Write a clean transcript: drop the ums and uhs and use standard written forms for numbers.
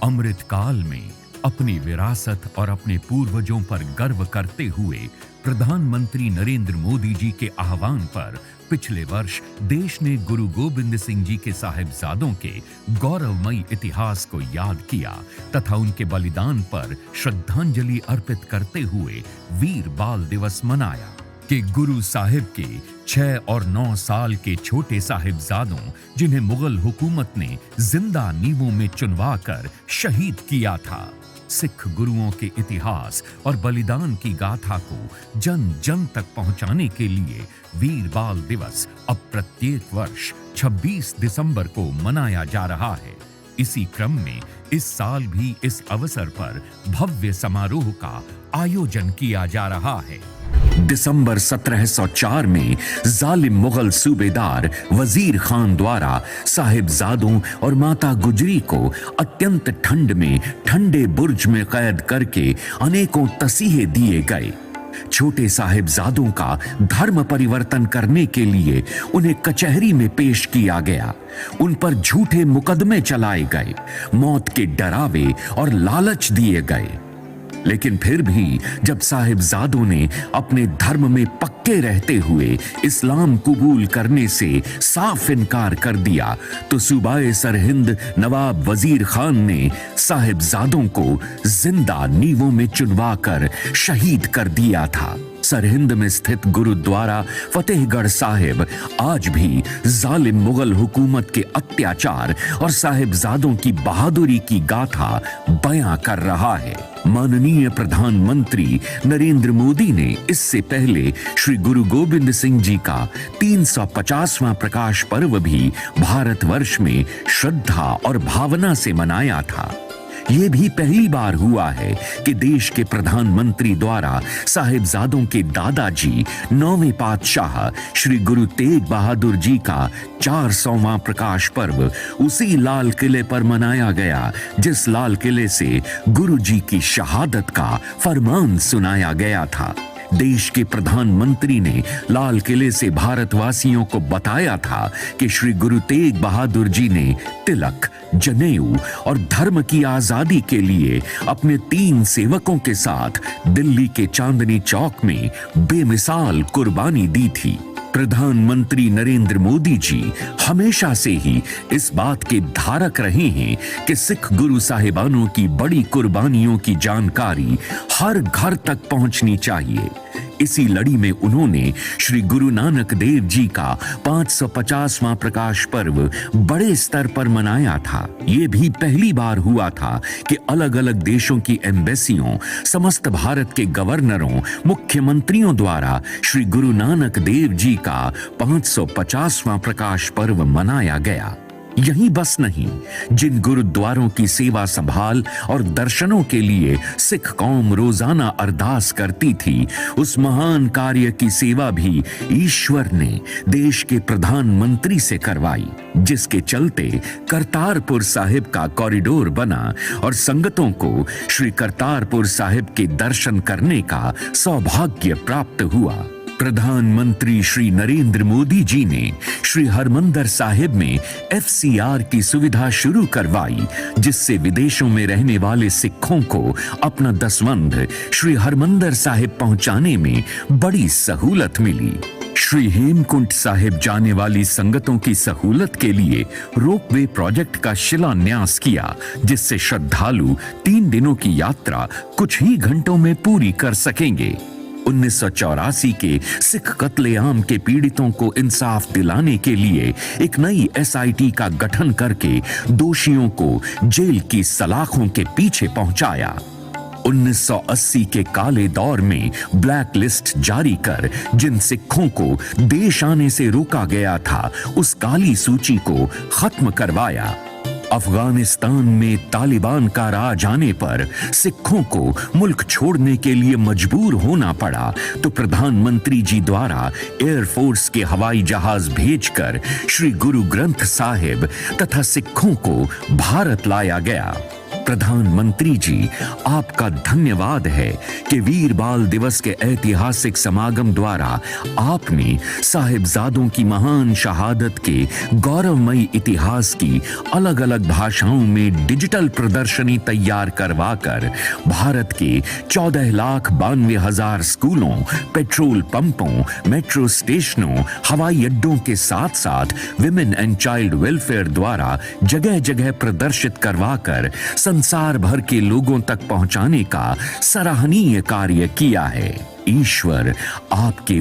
अमृत काल में अपनी विरासत और अपने पूर्वजों पर गर्व करते हुए प्रधानमंत्री नरेंद्र मोदी जी के आह्वान पर पिछले वर्ष देश ने गुरु गोविंद सिंह जी के साहिबजादों के गौरवमयी इतिहास को याद किया तथा उनके बलिदान पर श्रद्धांजलि अर्पित करते हुए वीर बाल दिवस मनाया कि गुरु साहिब के 6 और 9 साल के छोटे साहिबजादों जिन्हें मुगल हुकूमत ने जिंदा नींवों में चुनवाकर शहीद किया था। सिख गुरुओं के इतिहास और बलिदान की गाथा को जन जन तक पहुंचाने के लिए वीर बाल दिवस अब प्रत्येक वर्ष 26 दिसंबर को मनाया जा रहा है। इसी क्रम में इस साल भी इस अवसर पर भव्य समारोह का आयोजन किया जा रहा है। दिसंबर 1704 में जालिम मुगल सूबेदार वजीर खान द्वारा साहिबजादों और माता गुजरी को अत्यंत ठंड में ठंडे बुर्ज में कैद करके अनेकों तसीहे दिए गए। छोटे साहिबजादों का धर्म परिवर्तन करने के लिए उन्हें कचहरी में पेश किया गया। उन पर झूठे मुकदमे चलाए गए, मौत के डरावे और लालच दिए गए। लेकिन फिर भी जब साहिबजादों ने अपने धर्म में पक्के रहते हुए इस्लाम कबूल करने से साफ इनकार कर दिया तो सूबाए सरहिंद नवाब वजीर खान ने साहिबजादों को जिंदा नींवों में चुनवाकर शहीद कर दिया था। सरहिंद में स्थित गुरुद्वारा फतेहगढ़ साहिब आज भी जालिम मुगल हुकूमत के अत्याचार और साहिबजादों की बहादुरी की गाथा बयां कर रहा है। माननीय प्रधानमंत्री नरेंद्र मोदी ने इससे पहले श्री गुरु गोविंद सिंह जी का 350वां प्रकाश पर्व भी भारतवर्ष में श्रद्धा और भावना से मनाया था। ये भी पहली बार हुआ है कि देश के प्रधानमंत्री द्वारा साहिबजादों के दादाजी 9वें पातशाह श्री गुरु तेग बहादुर जी का 400वां प्रकाश पर्व उसी लाल किले पर मनाया गया जिस लाल किले से गुरु जी की शहादत का फरमान सुनाया गया था। देश के प्रधानमंत्री ने लाल किले से भारतवासियों को बताया था कि श्री गुरु तेग बहादुर जी ने तिलक, जनेऊ और धर्म की आजादी के लिए अपने 3 सेवकों के साथ दिल्ली के चांदनी चौक में बेमिसाल कुर्बानी दी थी। प्रधानमंत्री नरेंद्र मोदी जी हमेशा से ही इस बात के धारक रहे हैं कि सिख गुरु साहिबानों की बड़ी कुर्बानियों की जानकारी हर घर तक पहुंचनी चाहिए। इसी लड़ी में उन्होंने श्री गुरु नानक देव जी का 550वां प्रकाश पर्व बड़े स्तर पर मनाया था। ये भी पहली बार हुआ था कि अलग अलग देशों की एम्बेसियों, समस्त भारत के गवर्नरों, मुख्यमंत्रियों द्वारा श्री गुरु नानक देव जी का 550वां प्रकाश पर्व मनाया गया। यही बस नहीं, जिन गुरुद्वारों की सेवा संभाल और दर्शनों के लिए सिख कौम रोजाना अरदास करती थी, उस महान कार्य की सेवा भी ईश्वर ने देश के प्रधानमंत्री से करवाई, जिसके चलते करतारपुर साहिब का कॉरिडोर बना और संगतों को श्री करतारपुर साहिब के दर्शन करने का सौभाग्य प्राप्त हुआ। प्रधानमंत्री श्री नरेंद्र मोदी जी ने श्री हरमंदिर साहिब में FCR की सुविधा शुरू करवाई, जिससे विदेशों में रहने वाले सिखों को अपना दसवंध श्री हरमंदिर साहिब पहुंचाने में बड़ी सहूलत मिली। श्री हेमकुंट साहिब जाने वाली संगतों की सहूलत के लिए रोपवे प्रोजेक्ट का शिलान्यास किया, जिससे श्रद्धालु 3 दिनों की यात्रा कुछ ही घंटों में पूरी कर सकेंगे। 1984 के सिख कत्लेआम के पीड़ितों को इंसाफ दिलाने के लिए एक नई SIT का गठन करके दोषियों को जेल की सलाखों के पीछे पहुंचाया। 1980 के काले दौर में ब्लैक लिस्ट जारी कर जिन सिखों को देश आने से रोका गया था, उस काली सूची को खत्म करवाया। अफगानिस्तान में तालिबान का राज आने पर सिखों को मुल्क छोड़ने के लिए मजबूर होना पड़ा, तो प्रधानमंत्री जी द्वारा एयरफोर्स के हवाई जहाज भेजकर श्री गुरु ग्रंथ साहिब तथा सिखों को भारत लाया गया। प्रधानमंत्री जी, आपका धन्यवाद है कि वीर बाल दिवस के ऐतिहासिक समागम द्वारा आपने साहिबजादों की महान शहादत के गौरवमयी इतिहास की अलग अलग भाषाओं में डिजिटल प्रदर्शनी तैयार करवाकर भारत के 14,92,000 स्कूलों, पेट्रोल पंपों, मेट्रो स्टेशनों, हवाई अड्डों के साथ साथ विमेन एंड चाइल्ड वेलफेयर द्वारा जगह जगह प्रदर्शित करवाकर संसार भर के लोगों तक पहुंचाने का सराहनीय कार्य किया है। ईश्वर आपके